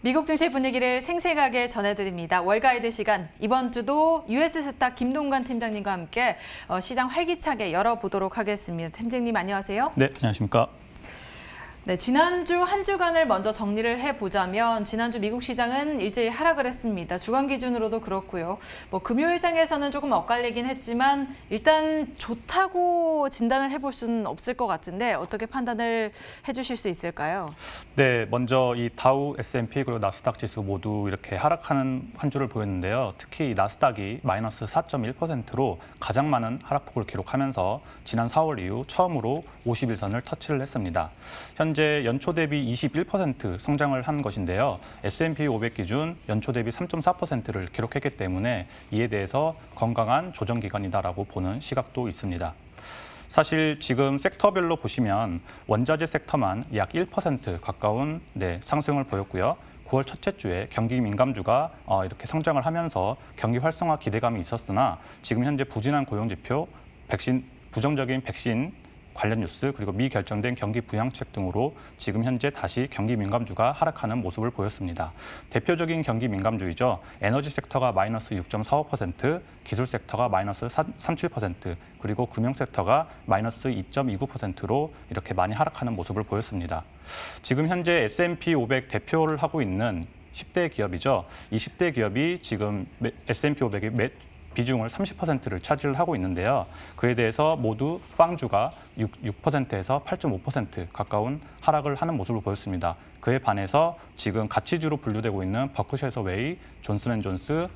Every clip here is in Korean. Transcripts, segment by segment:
미국 증시 분위기를 생생하게 전해드립니다. 월가이드 시간, 이번 주도 US스탁 김동관 팀장님과 함께 시장 활기차게 열어보도록 하겠습니다. 팀장님 안녕하세요. 네, 안녕하십니까. 네, 지난주 한 주간을 먼저 정리를 해보자면 지난주 미국 시장은 일제히 하락을 했습니다. 주간 기준으로도 그렇고요. 금요일장에서는 조금 엇갈리긴 했지만 일단 좋다고 진단을 해볼 수는 없을 것 같은데 어떻게 판단을 해주실 수 있을까요? 네, 먼저 이 다우, S&P 그리고 나스닥 지수 모두 이렇게 하락하는 한 주를 보였는데요. 특히 나스닥이 마이너스 4.1%로 가장 많은 하락폭을 기록하면서 지난 4월 이후 처음으로 50일선을 터치를 했습니다. 현재 연초 대비 21% 성장을 한 것인데요. S&P 500 기준 연초 대비 3.4%를 기록했기 때문에 이에 대해서 건강한 조정 기간이다라고 보는 시각도 있습니다. 사실 지금 섹터별로 보시면 원자재 섹터만 약 1% 가까운 상승을 보였고요. 9월 첫째 주에 경기 민감주가 이렇게 성장을 하면서 경기 활성화 기대감이 있었으나 지금 현재 부진한 고용지표, 부정적인 백신 관련 뉴스 그리고 미결정된 경기 부양책 등으로 지금 현재 다시 경기 민감주가 하락하는 모습을 보였습니다. 대표적인 경기 민감주이죠. 에너지 섹터가 마이너스 6.45%, 기술 섹터가 마이너스 37%, 그리고 금융 섹터가 마이너스 2.29%로 이렇게 많이 하락하는 모습을 보였습니다. 지금 현재 S&P 500 대표를 하고 있는 10대 기업이죠. 이 10대 기업이 지금 S&P 500의 비중을 30%를 차지를 하고 있는데요. 그에 대해서 모두 빵주가 6%에서 8.5% 가까운 하락을 하는 모습을 보였습니다. 그에 반해서 지금 가치주로 분류되고 있는 버크셔 해서웨이, 존슨앤존스,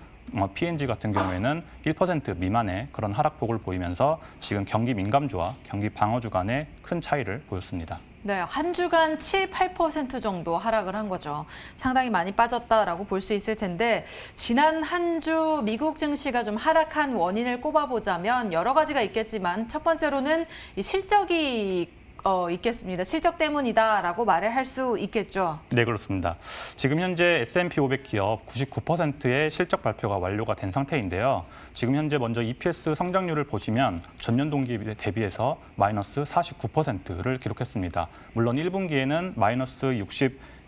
P&G 같은 경우에는 1% 미만의 그런 하락폭을 보이면서 지금 경기 민감주와 경기 방어주 간의 큰 차이를 보였습니다. 네, 한 주간 7, 8% 정도 하락을 한 거죠. 상당히 많이 빠졌다라고 볼 수 있을 텐데 지난 한 주 미국 증시가 좀 하락한 원인을 꼽아보자면 여러 가지가 있겠지만 첫 번째로는 이 실적이 있겠습니다. 실적 때문이다라고 말을 할 수 있겠죠. 네, 그렇습니다. 지금 현재 S&P 500 기업 99%의 실적 발표가 완료가 된 상태인데요. 지금 현재 먼저 EPS 성장률을 보시면 전년 동기 대비해서 마이너스 49%를 기록했습니다. 물론 1분기에는 마이너스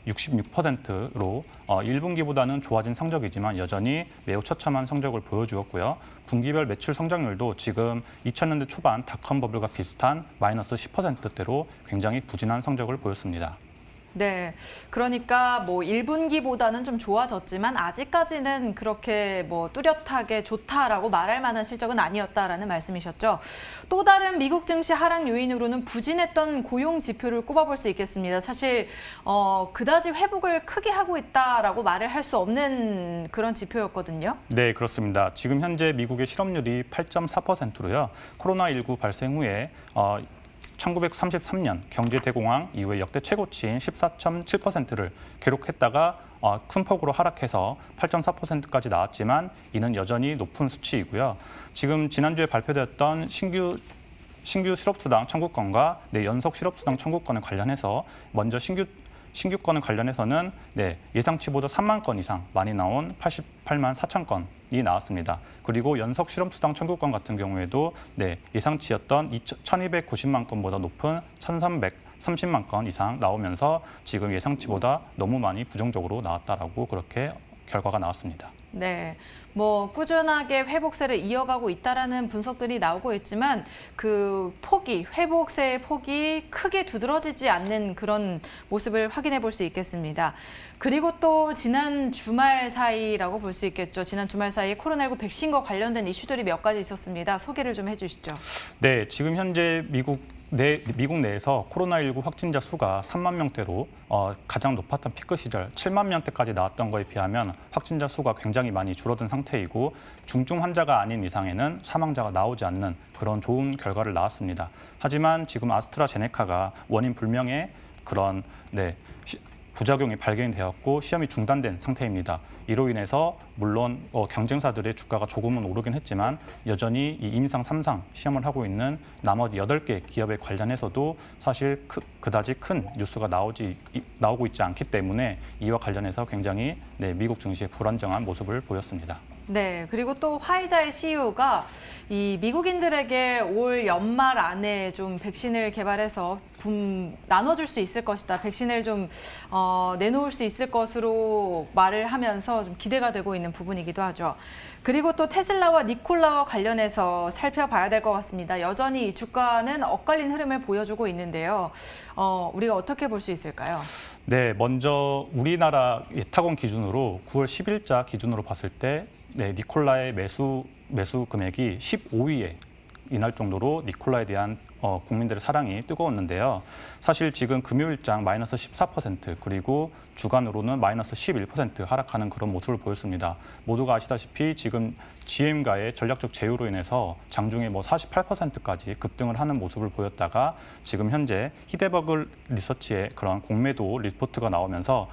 66%로 1분기보다는 좋아진 성적이지만 여전히 매우 처참한 성적을 보여주었고요. 분기별 매출 성장률도 지금 2000년대 초반 닷컴 버블과 비슷한 마이너스 10%대로 굉장히 부진한 성적을 보였습니다. 네, 그러니까 1분기보다는 좀 좋아졌지만 아직까지는 그렇게 뚜렷하게 좋다라고 말할 만한 실적은 아니었다라는 말씀이셨죠. 또 다른 미국 증시 하락 요인으로는 부진했던 고용 지표를 꼽아볼 수 있겠습니다. 사실 그다지 회복을 크게 하고 있다라고 말을 할 수 없는 그런 지표였거든요. 네, 그렇습니다. 지금 현재 미국의 실업률이 8.4%로요. 코로나19 발생 후에 1933년 경제 대공황 이후에 역대 최고치인 14.7%를 기록했다가 큰 폭으로 하락해서 8.4%까지 나왔지만 이는 여전히 높은 수치이고요. 지금 지난주에 발표되었던 신규 실업수당 청구권과 연속 실업수당 청구권에 관련해서 먼저 신규 건에 관련해서는 예상치보다 3만 건 이상 많이 나온 88만 4천 건이 나왔습니다. 그리고 연속 실업수당 청구권 같은 경우에도 예상치였던 1,290만 건보다 높은 1,330만 건 이상 나오면서 지금 예상치보다 너무 많이 부정적으로 나왔다라고 그렇게 결과가 나왔습니다. 네, 꾸준하게 회복세를 이어가고 있다라는 분석들이 나오고 있지만 그 회복세의 폭이 크게 두드러지지 않는 그런 모습을 확인해 볼 수 있겠습니다. 그리고 또 지난 주말 사이라고 볼 수 있겠죠. 지난 주말 사이에 코로나19 백신과 관련된 이슈들이 몇 가지 있었습니다. 소개를 좀 해주시죠. 네, 지금 현재 미국 내에서 코로나19 확진자 수가 3만 명대로 가장 높았던 피크 시절 7만 명대까지 나왔던 거에 비하면 확진자 수가 굉장히 많이 줄어든 상태이고 중증 환자가 아닌 이상에는 사망자가 나오지 않는 그런 좋은 결과를 나왔습니다. 하지만 지금 아스트라제네카가 원인 불명의 그런 부작용이 발견이 되었고 시험이 중단된 상태입니다. 이로 인해서 물론 경쟁사들의 주가가 조금은 오르긴 했지만 여전히 이 2상, 3상 시험을 하고 있는 나머지 8개 기업에 관련해서도 사실 그다지 큰 뉴스가 나오고 있지 않기 때문에 이와 관련해서 굉장히 미국 증시의 불안정한 모습을 보였습니다. 네, 그리고 또 화이자의 CEO가 이 미국인들에게 올 연말 안에 좀 백신을 개발해서 나눠줄 수 있을 것이다. 백신을 좀 내놓을 수 있을 것으로 말을 하면서 좀 기대가 되고 있는 부분이기도 하죠. 그리고 또 테슬라와 니콜라와 관련해서 살펴봐야 될 것 같습니다. 여전히 이 주가는 엇갈린 흐름을 보여주고 있는데요. 우리가 어떻게 볼 수 있을까요? 네, 먼저 우리나라 예탁원 기준으로 9월 10일자 기준으로 봤을 때 니콜라의 매수 금액이 15위에 이날 정도로 니콜라에 대한 국민들의 사랑이 뜨거웠는데요. 사실 지금 금요일장 마이너스 14% 그리고 주간으로는 마이너스 11% 하락하는 그런 모습을 보였습니다. 모두가 아시다시피 지금 GM과의 전략적 제휴로 인해서 장중에 48%까지 급등을 하는 모습을 보였다가 지금 현재 히데버글 리서치의 그런 공매도 리포트가 나오면서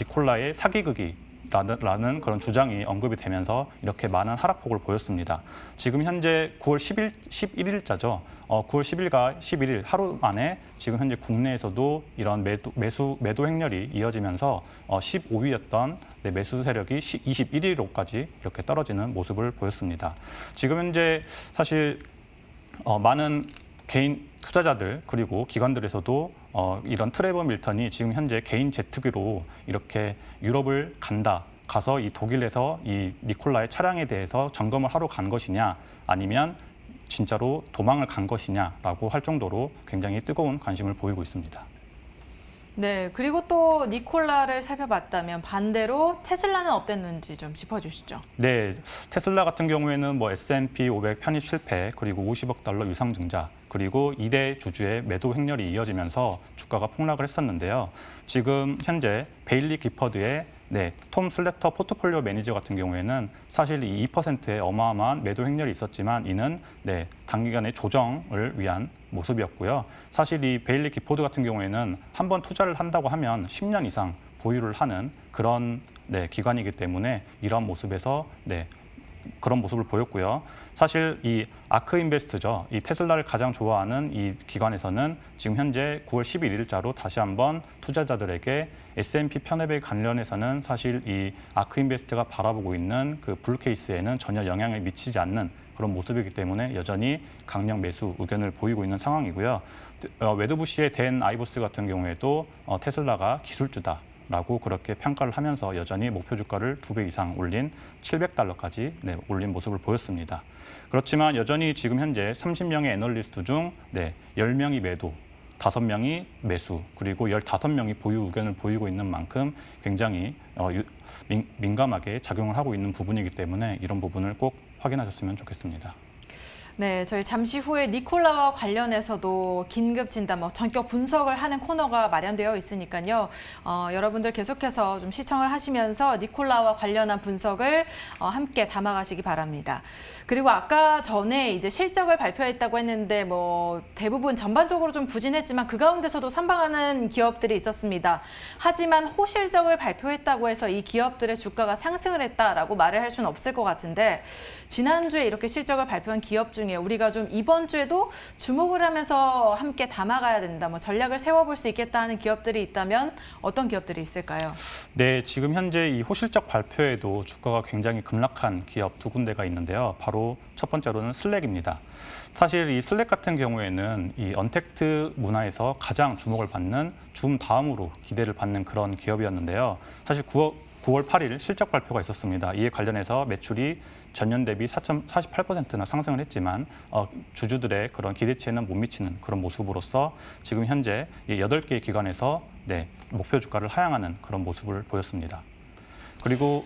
니콜라의 사기극이 라는 그런 주장이 언급이 되면서 이렇게 많은 하락폭을 보였습니다. 지금 현재 9월 11일자죠. 9월 10일과 11일 하루 만에 지금 현재 국내에서도 이런 매도 행렬이 이어지면서 15위였던 매수 세력이 21위로까지 이렇게 떨어지는 모습을 보였습니다. 지금 현재 사실 많은 개인 투자자들 그리고 기관들에서도 이런 트레버 밀턴이 지금 현재 개인 제트기로 이렇게 유럽을 가서 이 독일에서 이 니콜라의 차량에 대해서 점검을 하러 간 것이냐 아니면 진짜로 도망을 간 것이냐라고 할 정도로 굉장히 뜨거운 관심을 보이고 있습니다. 네, 그리고 또 니콜라를 살펴봤다면 반대로 테슬라는 어땠는지 좀 짚어주시죠. 네, 테슬라 같은 경우에는 S&P 500 편입 실패 그리고 50억 달러 유상증자 그리고 2대 주주의 매도 행렬이 이어지면서 주가가 폭락을 했었는데요. 지금 현재 베일리 기퍼드의 톰 슬래터 포트폴리오 매니저 같은 경우에는 사실 이 2%의 어마어마한 매도 행렬이 있었지만 이는 단기간의 조정을 위한 모습이었고요. 사실 이 베일리 기퍼드 같은 경우에는 한번 투자를 한다고 하면 10년 이상 보유를 하는 그런 기관이기 때문에 이런 모습에서 그런 모습을 보였고요. 사실 이 아크 인베스트죠. 이 테슬라를 가장 좋아하는 이 기관에서는 지금 현재 9월 11일자로 다시 한번 투자자들에게 S&P 편입에 관련해서는 사실 이 아크 인베스트가 바라보고 있는 그 불케이스에는 전혀 영향을 미치지 않는 그런 모습이기 때문에 여전히 강력 매수 의견을 보이고 있는 상황이고요. 웨드부시의 댄 아이버스 같은 경우에도 테슬라가 기술주다. 라고 그렇게 평가를 하면서 여전히 목표 주가를 2배 이상 올린 700달러까지 올린 모습을 보였습니다. 그렇지만 여전히 지금 현재 30명의 애널리스트 중 10명이 매도, 5명이 매수, 그리고 15명이 보유 의견을 보이고 있는 만큼 굉장히 민감하게 작용을 하고 있는 부분이기 때문에 이런 부분을 꼭 확인하셨으면 좋겠습니다. 네, 저희 잠시 후에 니콜라와 관련해서도 긴급 진단, 전격 분석을 하는 코너가 마련되어 있으니까요. 여러분들 계속해서 좀 시청을 하시면서 니콜라와 관련한 분석을 함께 담아가시기 바랍니다. 그리고 아까 전에 이제 실적을 발표했다고 했는데 대부분 전반적으로 좀 부진했지만 그 가운데서도 선방하는 기업들이 있었습니다. 하지만 호실적을 발표했다고 해서 이 기업들의 주가가 상승을 했다라고 말을 할 수는 없을 것 같은데 지난주에 이렇게 실적을 발표한 기업 중에 우리가 좀 이번 주에도 주목을 하면서 함께 담아가야 된다, 전략을 세워볼 수 있겠다 하는 기업들이 있다면 어떤 기업들이 있을까요? 네, 지금 현재 이 호실적 발표에도 주가가 굉장히 급락한 기업 두 군데가 있는데요. 바로 첫 번째로는 슬랙입니다. 사실 이 슬랙 같은 경우에는 이 언택트 문화에서 가장 주목을 받는 줌 다음으로 기대를 받는 그런 기업이었는데요. 사실 9월 8일 실적 발표가 있었습니다. 이에 관련해서 매출이 전년 대비 4.48%나 상승을 했지만 주주들의 그런 기대치에는 못 미치는 그런 모습으로서 지금 현재 8개의 기관에서 목표 주가를 하향하는 그런 모습을 보였습니다. 그리고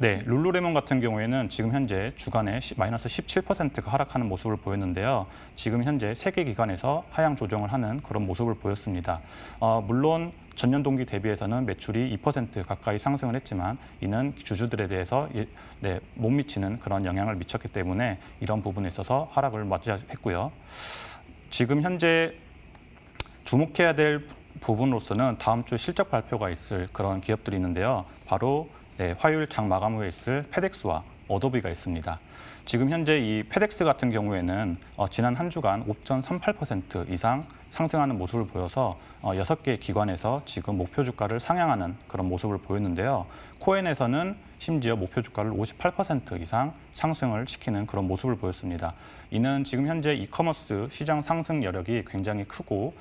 룰루레몬 같은 경우에는 지금 현재 주간에 마이너스 17%가 하락하는 모습을 보였는데요. 지금 현재 3개 기관에서 하향 조정을 하는 그런 모습을 보였습니다. 물론 전년 동기 대비해서는 매출이 2% 가까이 상승을 했지만 이는 주주들에 대해서 못 미치는 그런 영향을 미쳤기 때문에 이런 부분에 있어서 하락을 맞이했고요. 지금 현재 주목해야 될 부분으로서는 다음 주 실적 발표가 있을 그런 기업들이 있는데요. 바로 화요일 장 마감 후에 있을 페덱스와 어도비가 있습니다. 지금 현재 이 페덱스 같은 경우에는 지난 한 주간 5.38% 이상 상승하는 모습을 보여서 6개 기관에서 지금 목표 주가를 상향하는 그런 모습을 보였는데요. 코엔에서는 심지어 목표 주가를 58% 이상 상승을 시키는 그런 모습을 보였습니다. 이는 지금 현재 이커머스 시장 상승 여력이 굉장히 크고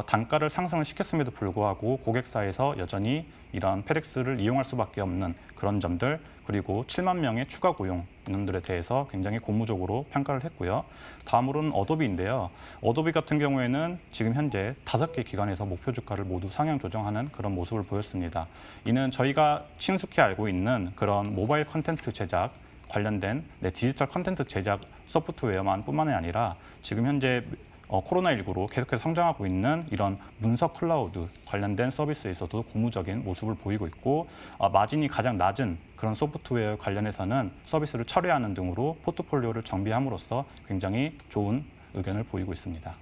단가를 상승을 시켰음에도 불구하고 고객사에서 여전히 이런 페덱스를 이용할 수밖에 없는 그런 점들, 그리고 7만 명의 추가 고용 이놈들에 대해서 굉장히 고무적으로 평가를 했고요. 다음으로는 어도비인데요. 어도비 같은 경우에는 지금 현재 5개 기관에서 목표 주가를 모두 상향 조정하는 그런 모습을 보였습니다. 이는 저희가 친숙히 알고 있는 그런 모바일 콘텐츠 제작 관련된 디지털 콘텐츠 제작 소프트웨어만 뿐만이 아니라 지금 현재 코로나19로 계속해서 성장하고 있는 이런 문서 클라우드 관련된 서비스에서도 고무적인 모습을 보이고 있고, 마진이 가장 낮은 그런 소프트웨어 관련해서는 서비스를 철회하는 등으로 포트폴리오를 정비함으로써 굉장히 좋은 의견을 보이고 있습니다.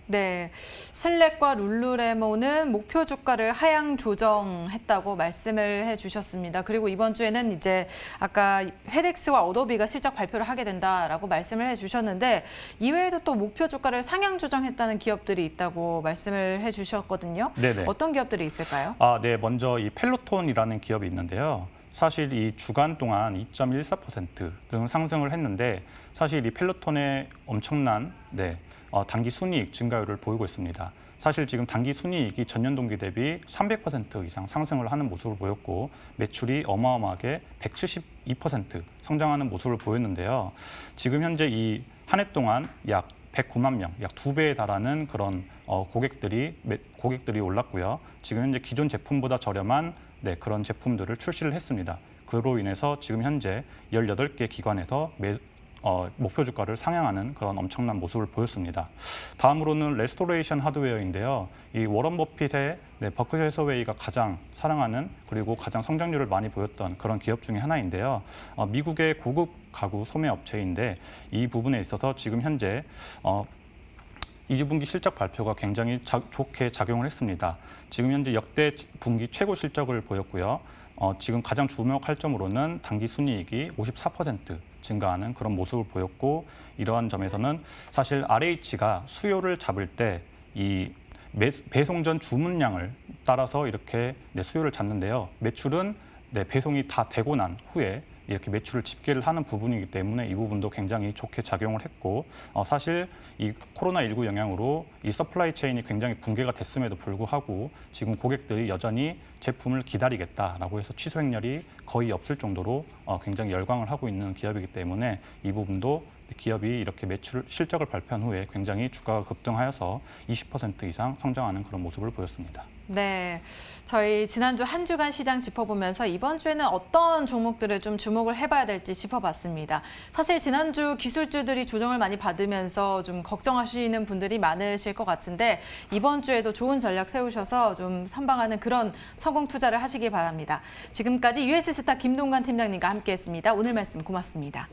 네, 셀렉과 룰루레몬은 목표 주가를 하향 조정했다고 말씀을 해주셨습니다. 그리고 이번 주에는 이제 아까 페덱스와 어도비가 실적 발표를 하게 된다라고 말씀을 해주셨는데, 이외에도 또 목표 주가를 상향 조정했다는 기업들이 있다고 말씀을 해주셨거든요. 네네. 어떤 기업들이 있을까요? 네, 먼저 이 펠로톤이라는 기업이 있는데요. 사실 이 주간 동안 2.14% 상승을 했는데, 사실 이 펠로톤의 엄청난 단기 순이익 증가율을 보이고 있습니다. 사실 지금 단기 순이익이 전년 동기 대비 300% 이상 상승을 하는 모습을 보였고, 매출이 어마어마하게 172% 성장하는 모습을 보였는데요. 지금 현재 이 한 해 동안 약 109만 명, 약 2배에 달하는 그런 고객들이 올랐고요. 지금 현재 기존 제품보다 저렴한 그런 제품들을 출시를 했습니다. 그로 인해서 지금 현재 18개 기관에서 목표 주가를 상향하는 그런 엄청난 모습을 보였습니다. 다음으로는 레스토레이션 하드웨어인데요. 이 워런 버핏의 버크셔 해서웨이가 가장 사랑하는, 그리고 가장 성장률을 많이 보였던 그런 기업 중에 하나인데요. 미국의 고급 가구 소매 업체인데, 이 부분에 있어서 지금 현재 2분기 실적 발표가 굉장히 좋게 작용을 했습니다. 지금 현재 역대 분기 최고 실적을 보였고요. 지금 가장 주목할 점으로는 단기 순이익이 54% 증가하는 그런 모습을 보였고, 이러한 점에서는 사실 RH가 수요를 잡을 때 이 배송 전 주문량을 따라서 이렇게 수요를 잡는데요. 매출은 배송이 다 되고 난 후에 이렇게 매출을 집계를 하는 부분이기 때문에 이 부분도 굉장히 좋게 작용을 했고, 사실 이 코로나19 영향으로 이 서플라이 체인이 굉장히 붕괴가 됐음에도 불구하고 지금 고객들이 여전히 제품을 기다리겠다라고 해서 취소 행렬이 거의 없을 정도로 굉장히 열광을 하고 있는 기업이기 때문에 이 부분도 기업이 이렇게 실적을 발표한 후에 굉장히 주가가 급등하여서 20% 이상 성장하는 그런 모습을 보였습니다. 네, 저희 지난주 한 주간 시장 짚어보면서 이번 주에는 어떤 종목들을 좀 주목을 해봐야 될지 짚어봤습니다. 사실 지난주 기술주들이 조정을 많이 받으면서 좀 걱정하시는 분들이 많으실 것 같은데, 이번 주에도 좋은 전략 세우셔서 좀 선방하는 그런 성공 투자를 하시기 바랍니다. 지금까지 US스타 김동관 팀장님과 함께했습니다. 오늘 말씀 고맙습니다.